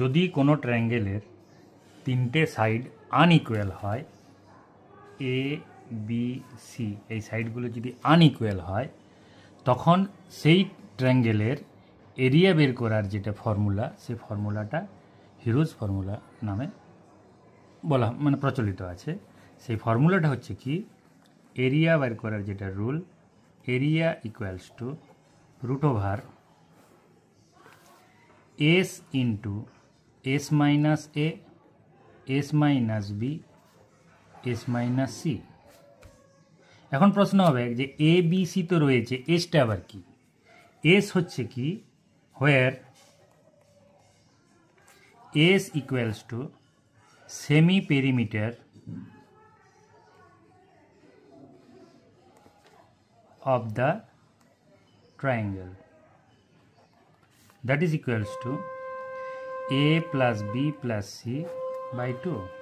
যদি কোনো ট্রায়াঙ্গেলের তিনটে সাইড আনইকুয়াল হয়, এ বি সি এই সাইডগুলো যদি আনইকুয়াল হয়, তখন সেই ট্রায়াঙ্গেলের এরিয়া বের করার যেটা ফর্মুলা, সেই ফর্মুলাটা হিরোজ ফর্মুলা নামে বলা মানে প্রচলিত আছে। সেই ফর্মুলাটা হচ্ছে কি, এরিয়া বের করার যেটা rule, area equals to root over S into S minus A, S minus B, S minus C. এখন প্রশ্ন হবে যে এ বি সি তো রয়েছে, এসটা আবার কি? এস হচ্ছে কি, where S equals to semi perimeter of the triangle, that is equals to a plus b plus c by 2.